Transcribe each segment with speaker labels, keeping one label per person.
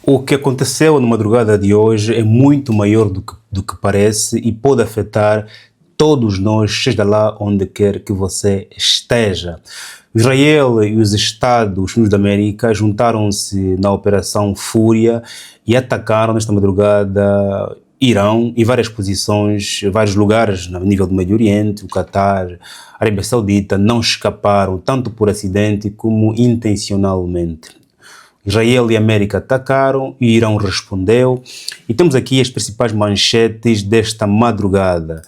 Speaker 1: O que aconteceu na madrugada de hoje é muito maior do que parece e pode afetar todos nós, seja lá onde quer que você esteja. Israel e os Estados Unidos da América juntaram-se na Operação Fúria e atacaram nesta madrugada Irão em várias posições, vários lugares no nível do Médio Oriente, o Catar, a Arábia Saudita não escaparam tanto por acidente como intencionalmente. Israel e América atacaram e Irão respondeu. E temos aqui as principais manchetes desta madrugada.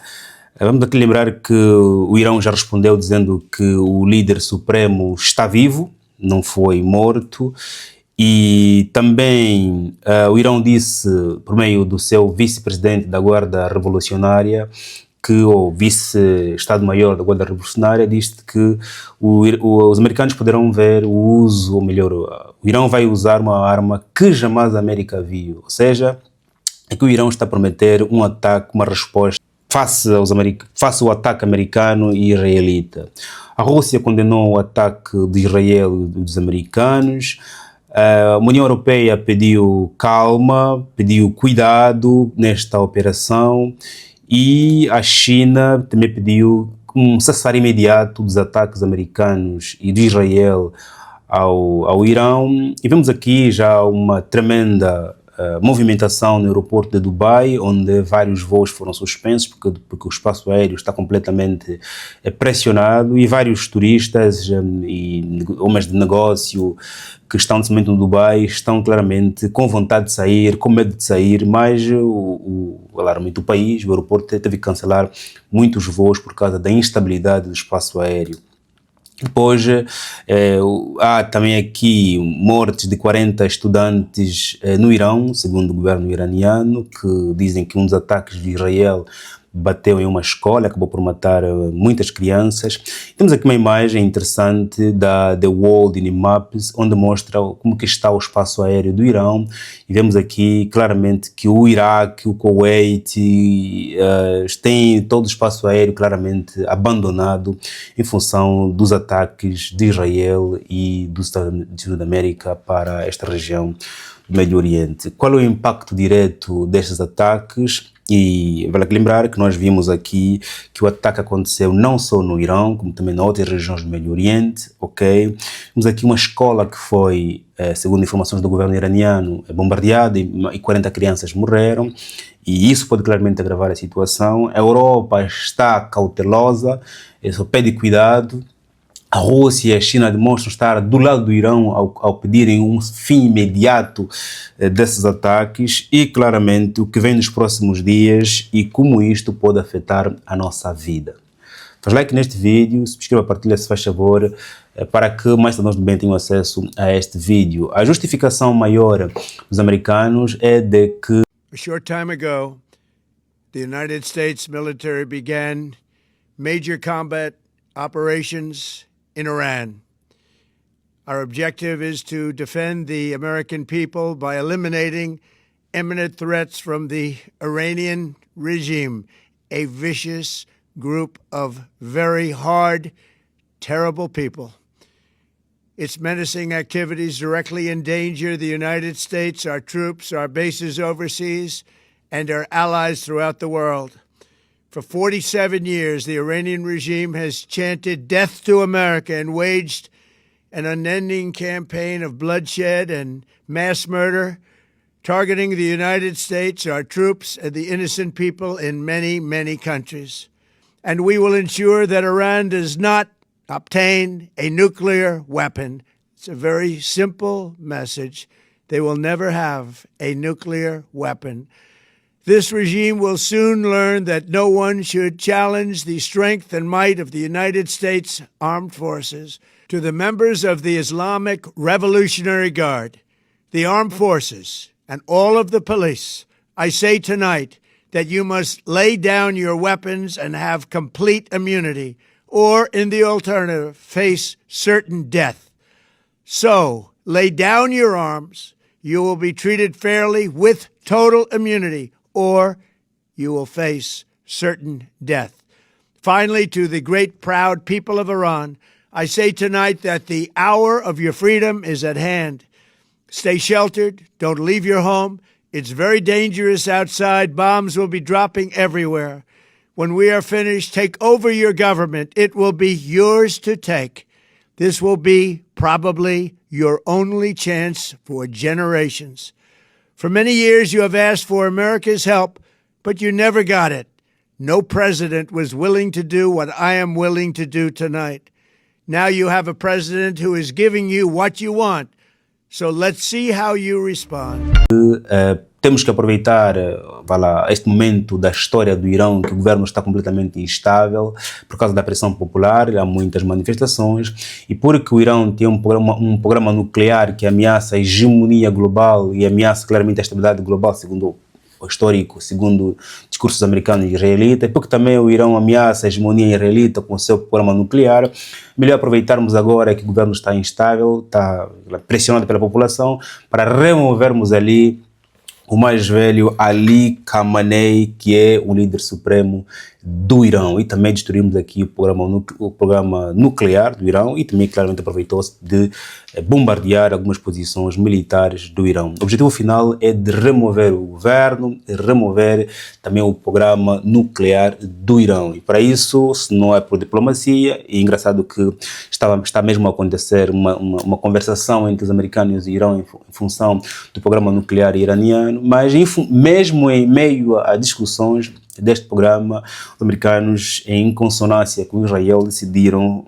Speaker 1: Vamos aqui lembrar que o Irão já respondeu dizendo que o líder supremo está vivo, não foi morto. E também o Irão disse, por meio do seu vice-presidente da Guarda Revolucionária, que o vice-estado-maior da Guarda Revolucionária disse que os americanos poderão ver o uso, ou melhor, o Irão vai usar uma arma que jamais a América viu. Ou seja, é que o Irão está a prometer um ataque, uma resposta face ao ataque americano e israelita. A Rússia condenou o ataque de Israel e dos americanos. A União Europeia pediu calma, pediu cuidado nesta operação. E a China também pediu um cessar imediato dos ataques americanos e de Israel ao Irão. E vemos aqui já uma tremenda movimentação no aeroporto de Dubai, onde vários voos foram suspensos porque o espaço aéreo está completamente pressionado e vários turistas e homens de negócio que estão nesse momento no Dubai estão claramente com vontade de sair, com medo de sair, mas alarmamento do país, o aeroporto teve que cancelar muitos voos por causa da instabilidade do espaço aéreo. Depois, há também aqui mortes de 40 estudantes no Irão, segundo o governo iraniano, que dizem que um dos ataques de Israel bateu em uma escola, acabou por matar muitas crianças. Temos aqui uma imagem interessante da The World in Maps, onde mostra como que está o espaço aéreo do Irão, e vemos aqui claramente que o Iraque, o Kuwait têm todo o espaço aéreo claramente abandonado em função dos ataques de Israel e dos Estados Unidos da América para esta região do Médio Oriente. Qual é o impacto direto destes ataques? E vale lembrar que nós vimos aqui que o ataque aconteceu não só no Irão, como também em outras regiões do Médio Oriente, ok? Temos aqui uma escola que foi, segundo informações do governo iraniano, bombardeada e 40 crianças morreram, e isso pode claramente agravar a situação. A Europa está cautelosa, só pede cuidado. A Rússia e a China demonstram estar do lado do Irão ao pedirem um fim imediato desses ataques e, claramente, o que vem nos próximos dias e como isto pode afetar a nossa vida. Faz like neste vídeo, subscreva, partilha se faz favor, para que mais cidadãos do bem tenham acesso a este vídeo. A justificação maior dos americanos é de que
Speaker 2: A short time ago, the United States military began major combat operations in Iran. Our objective is to defend the American people by eliminating imminent threats from the Iranian regime, a vicious group of very hard, terrible people. Its menacing activities directly endanger the United States, our troops, our bases overseas, and our allies throughout the world. For 47 years, the Iranian regime has chanted death to America and waged an unending campaign of bloodshed and mass murder, targeting the United States, our troops, and the innocent people in many, many countries. And we will ensure that Iran does not obtain a nuclear weapon. It's a very simple message. They will never have a nuclear weapon. This regime will soon learn that no one should challenge the strength and might of the United States Armed Forces. To the members of the Islamic Revolutionary Guard, the armed forces, and all of the police, I say tonight that you must lay down your weapons and have complete immunity, or, in the alternative, face certain death. So, lay down your arms. You will be treated fairly with total immunity, or you will face certain death. Finally, to the great proud people of Iran, I say tonight that the hour of your freedom is at hand. Stay sheltered. Don't leave your home. It's very dangerous outside. Bombs will be dropping everywhere. When we are finished, take over your government. It will be yours to take. This will be probably your only chance for generations. For many years, you have asked for America's help, but you never got it. No president was willing to do what I am willing to do tonight. Now you have a president who is giving you what you want. So let's see how you respond.
Speaker 1: Temos que aproveitar este momento da história do Irão, que o governo está completamente instável por causa da pressão popular, há muitas manifestações, e porque o Irão tem um programa nuclear que ameaça a hegemonia global e ameaça claramente a estabilidade global, segundo o histórico, segundo discursos americanos e israelitas, porque também o Irão ameaça a hegemonia israelita com o seu programa nuclear. Melhor aproveitarmos agora que o governo está instável, está pressionado pela população, para removermos ali o mais velho Ali Khamenei, que é o líder supremo do Irão, e também destruímos aqui o programa nuclear do Irão, e também claramente aproveitou-se de bombardear algumas posições militares do Irão. O objetivo final é de remover o governo, e remover também o programa nuclear do Irão, e para isso, se não é por diplomacia, e é engraçado que está mesmo a acontecer uma conversação entre os americanos e o Irão em função do programa nuclear iraniano, mas mesmo em meio a discussões deste programa, os americanos, em consonância com Israel, decidiram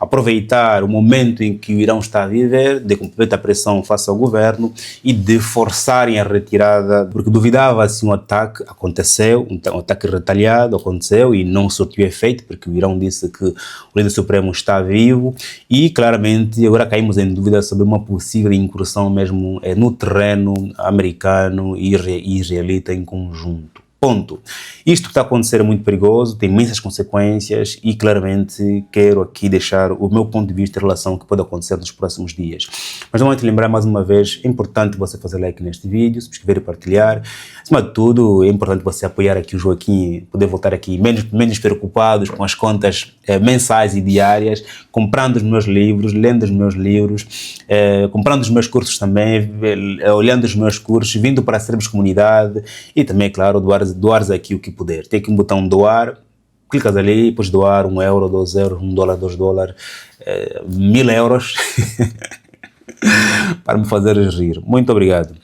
Speaker 1: aproveitar o momento em que o Irão está a viver, de completa pressão face ao governo e de forçarem a retirada, porque duvidava se um ataque aconteceu, um ataque retaliado aconteceu e não surtiu efeito, porque o Irão disse que o líder supremo está vivo, e claramente agora caímos em dúvida sobre uma possível incursão mesmo no terreno americano e israelita em conjunto. Ponto. Isto que está a acontecer é muito perigoso, tem imensas consequências, e claramente quero aqui deixar o meu ponto de vista em relação ao que pode acontecer nos próximos dias. Mas não vou te lembrar mais uma vez, é importante você fazer like neste vídeo, subscrever e partilhar. Acima de tudo, é importante você apoiar aqui o Joaquim, poder voltar aqui menos preocupados com as contas mensais e diárias, comprando os meus livros, lendo os meus livros, comprando os meus cursos também, olhando os meus cursos, vindo para sermos comunidade, e também, claro, doares aqui o que puder. Tem aqui um botão doar, clicas ali, depois doar 1 euro, 2 euros, 1 dólar, 2 dólares, 1000 euros, para me fazer rir. Muito obrigado.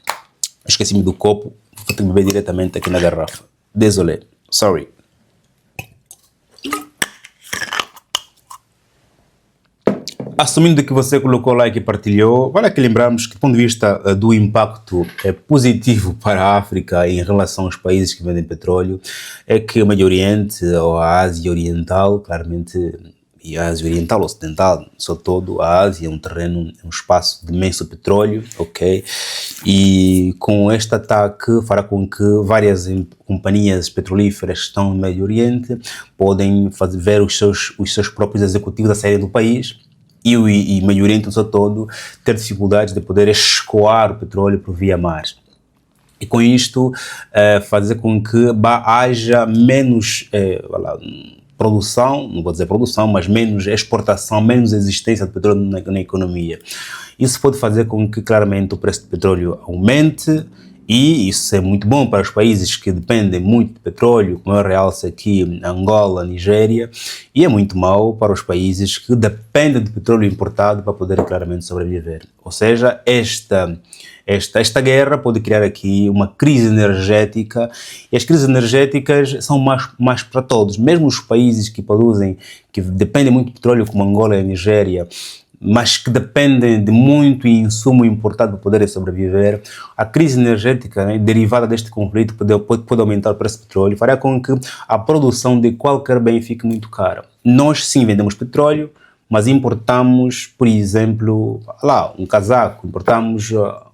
Speaker 1: Esqueci-me do copo, vou ter que beber diretamente aqui na garrafa. Désolé, sorry. Assumindo que você colocou like e partilhou, vale aqui lembrarmos que, do ponto de vista do impacto positivo para a África em relação aos países que vendem petróleo, é que o Médio Oriente, ou a Ásia Oriental, claramente, e a Ásia Oriental Ocidental, sobretudo a Ásia, é um terreno, um espaço de imenso petróleo, ok? E com este ataque fará com que várias companhias petrolíferas que estão no Médio Oriente podem ver os seus próprios executivos a saírem do país, e o Médio Oriente todo ter dificuldades de poder escoar o petróleo por via mar. E com isto fazer com que haja menos produção, não vou dizer produção, mas menos exportação, menos existência de petróleo na economia. Isso pode fazer com que claramente o preço do petróleo aumente, e isso é muito bom para os países que dependem muito de petróleo, como eu realço aqui, Angola, Nigéria, e é muito mau para os países que dependem de petróleo importado para poderem claramente sobreviver. Ou seja, esta guerra pode criar aqui uma crise energética, e as crises energéticas são mais para todos, mesmo os países que produzem, que dependem muito de petróleo, como Angola e Nigéria, mas que dependem de muito insumo importado para poderem sobreviver. A crise energética, né, derivada deste conflito pode aumentar o preço do petróleo, fará com que a produção de qualquer bem fique muito cara. Nós sim vendemos petróleo, mas importamos, por exemplo, um casaco, importamos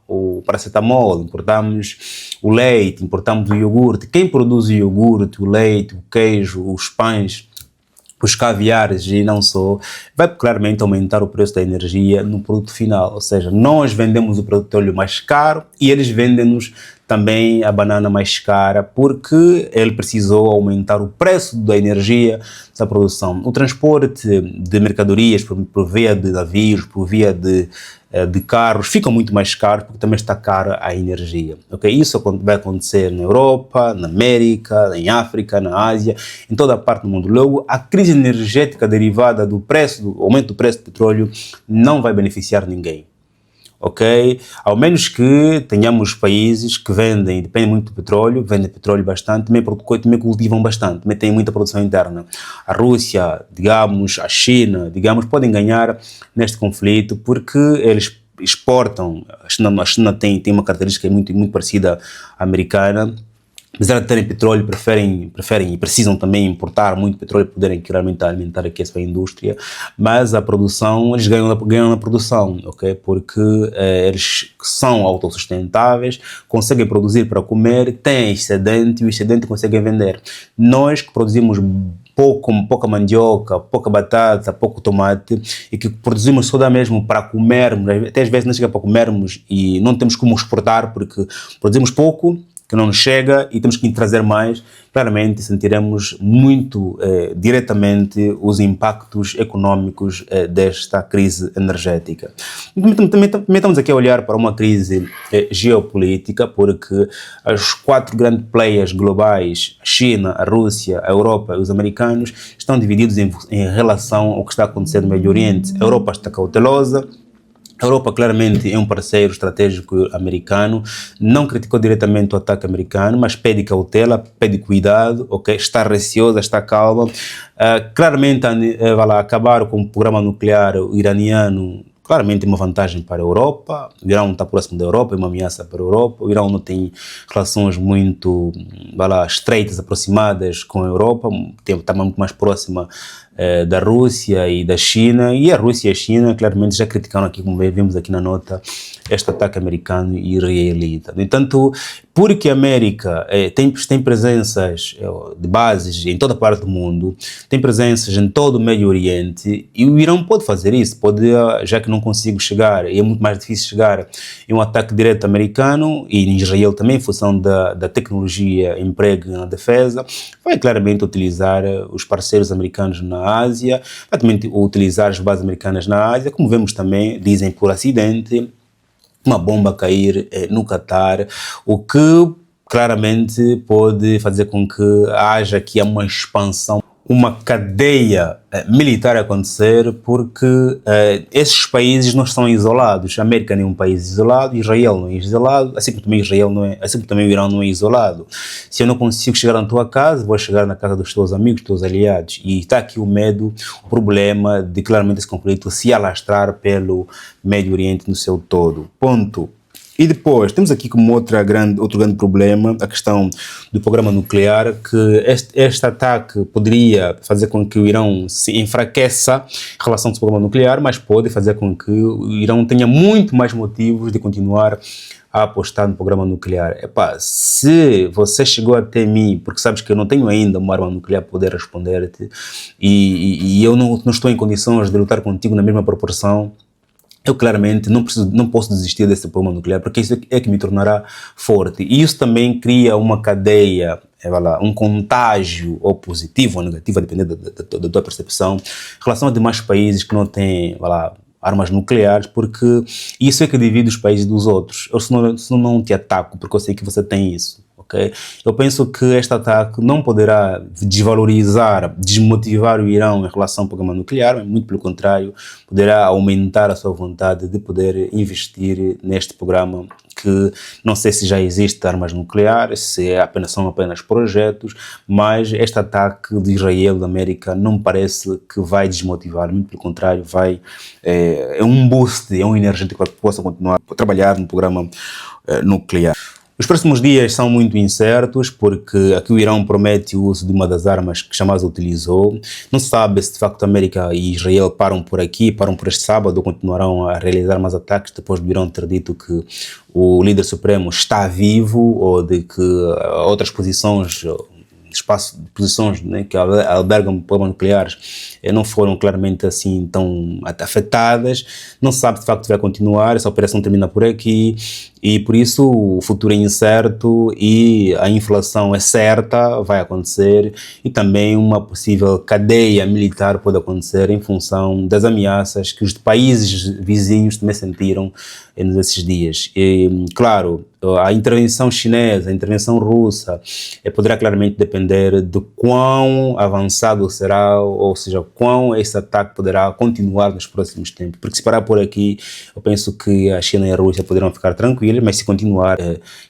Speaker 1: o paracetamol, importamos o leite, importamos o iogurte. Quem produz o iogurte, o leite, o queijo, os pães, os caviares e não só, vai claramente aumentar o preço da energia no produto final. Ou seja, nós vendemos o petróleo mais caro e eles vendem-nos também a banana mais cara, porque ele precisou aumentar o preço da energia da produção. O transporte de mercadorias por via de navios, por via de carros, fica muito mais caro porque também está cara a energia. Okay? Isso vai acontecer na Europa, na América, em África, na Ásia, em toda a parte do mundo. Logo, a crise energética derivada do aumento do preço do petróleo não vai beneficiar ninguém. Ok? Ao menos que tenhamos países que dependem muito do petróleo, vendem petróleo bastante, também cultivam bastante, também têm muita produção interna. A Rússia, digamos, a China, digamos, podem ganhar neste conflito porque eles exportam. A China tem uma característica muito parecida à americana. Apesar de terem petróleo, preferem e precisam também importar muito petróleo para poderem claramente alimentar aqui a sua indústria, mas a produção, eles ganham na produção, ok? Porque eles são autossustentáveis, conseguem produzir para comer, têm excedente e o excedente conseguem vender. Nós que produzimos pouca mandioca, pouca batata, pouco tomate e que produzimos só dá mesmo para comermos, até às vezes não chega para comermos e não temos como exportar porque produzimos pouco, que não nos chega e temos que trazer mais, claramente sentiremos muito diretamente os impactos econômicos desta crise energética. Também estamos aqui a olhar para uma crise geopolítica, porque os 4 grandes players globais, a China, a Rússia, a Europa e os americanos, estão divididos em relação ao que está acontecendo no Médio Oriente. A Europa está cautelosa. A Europa claramente é um parceiro estratégico americano, não criticou diretamente o ataque americano, mas pede cautela, pede cuidado, okay? Está receosa, está calma. Claramente vai lá acabar com o programa nuclear iraniano. Claramente é uma vantagem para a Europa, o Irão está próximo da Europa, é uma ameaça para a Europa, o Irão não tem relações muito estreitas, aproximadas com a Europa, está muito mais próxima da Rússia e da China, e a Rússia e a China claramente já criticaram aqui, como vimos aqui na nota, este ataque americano e israelita. No entanto, porque a América tem presenças de bases em toda parte do mundo, tem presenças em todo o Médio Oriente, e o Irão pode fazer isso, já que não consigo chegar, e é muito mais difícil chegar em um ataque direto americano, e em Israel também, em função da tecnologia emprego na defesa, vai claramente utilizar os parceiros americanos na Ásia, vai também utilizar as bases americanas na Ásia, como vemos também, dizem por acidente, uma bomba cair no Catar, o que claramente pode fazer com que haja aqui uma expansão, uma cadeia militar a acontecer, porque esses países não estão isolados. A América não é um país isolado, Israel não é isolado, assim como também o Irão não é isolado. Se eu não consigo chegar na tua casa, vou chegar na casa dos teus amigos, dos teus aliados. E está aqui o medo, o problema de claramente esse conflito se alastrar pelo Médio Oriente no seu todo. Ponto. E depois, temos aqui como outro grande problema, a questão do programa nuclear, que este ataque poderia fazer com que o Irão se enfraqueça em relação ao seu programa nuclear, mas pode fazer com que o Irão tenha muito mais motivos de continuar a apostar no programa nuclear. Se você chegou até mim, porque sabes que eu não tenho ainda uma arma nuclear para poder responder-te, e eu não estou em condições de lutar contigo na mesma proporção, eu claramente não posso desistir desse programa nuclear, porque isso é que me tornará forte. E isso também cria uma cadeia, um contágio, ou positivo ou negativo, a depender da tua percepção, em relação a demais países que não têm, armas nucleares, porque isso é que divide os países dos outros. Eu se não te ataco, porque eu sei que você tem isso. Okay? Eu penso que este ataque não poderá desmotivar o Irão em relação ao programa nuclear, mas muito pelo contrário, poderá aumentar a sua vontade de poder investir neste programa, que não sei se já existe armas nucleares, se são apenas projetos, mas este ataque de Israel, da América, não me parece que vai desmotivar, muito pelo contrário, é um boost, é um energético para que possa continuar a trabalhar no programa nuclear. Os próximos dias são muito incertos, porque aqui o Irão promete o uso de uma das armas que jamais utilizou. Não se sabe se de facto a América e Israel param por este sábado, ou continuarão a realizar mais ataques depois do Irão ter dito que o líder supremo está vivo, ou de que outras posições espaço de posições, né, que albergam bombas nucleares não foram claramente assim tão afetadas. Não se sabe de facto se vai continuar, essa operação termina por aqui e por isso o futuro é incerto e a inflação é certa, vai acontecer, e também uma possível cadeia militar pode acontecer em função das ameaças que os países vizinhos também sentiram nesses dias. E, claro, a intervenção chinesa, a intervenção russa, poderá claramente depender de quão avançado será, ou seja, quão esse ataque poderá continuar nos próximos tempos. Porque se parar por aqui, eu penso que a China e a Rússia poderão ficar tranquilas, mas se continuar,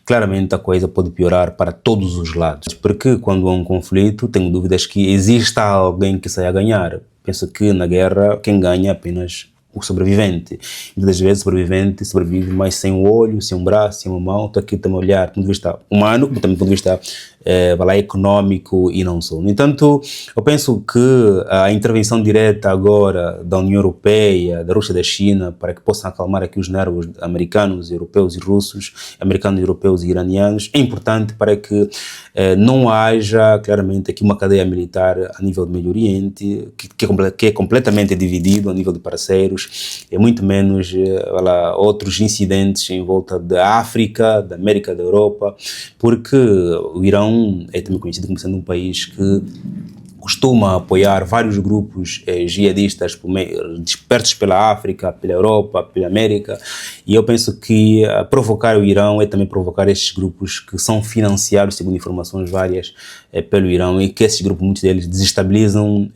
Speaker 1: claramente a coisa pode piorar para todos os lados. Porque quando há um conflito, tenho dúvidas que exista alguém que saia a ganhar. Penso que na guerra quem ganha é apenas o sobrevivente. Muitas vezes o sobrevivente sobrevive mais sem um olho, sem um braço, sem uma mão. Estou aqui também a olhar do ponto de vista humano, como também do ponto de vista econômico e não só. No entanto, eu penso que a intervenção direta agora da União Europeia, da Rússia e da China, para que possam acalmar aqui os nervos americanos, europeus e russos, americanos, europeus e iranianos, é importante para que não haja claramente aqui uma cadeia militar a nível do Médio Oriente, que é completamente dividido a nível de parceiros, e muito menos outros incidentes em volta da África, da América, da Europa, porque o Irão é também conhecido como sendo um país que costuma apoiar vários grupos jihadistas dispersos pela África, pela Europa, pela América, e eu penso que provocar o Irão é também provocar estes grupos que são financiados, segundo informações várias, pelo Irão, e que esses grupos, muitos deles, desestabilizam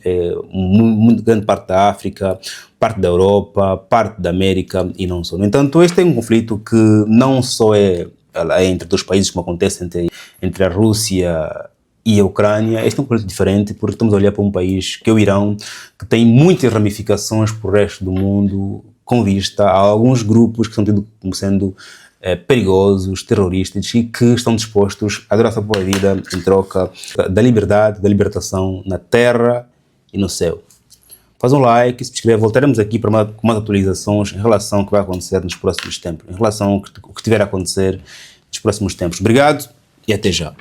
Speaker 1: grande parte da África, parte da Europa, parte da América e não só. No entanto, este é um conflito que não só é entre dois países, como acontece entre a Rússia e a Ucrânia. Este é um conflito diferente porque estamos a olhar para um país que é o Irão, que tem muitas ramificações para o resto do mundo, com vista a alguns grupos que são tidos como sendo perigosos, terroristas, e que estão dispostos a dar a sua própria vida em troca da liberdade, da libertação na terra e no céu. Faz um like, se inscreve, voltaremos aqui com mais atualizações em relação ao que vai acontecer nos próximos tempos, em relação ao que tiver a acontecer nos próximos tempos. Obrigado e até já.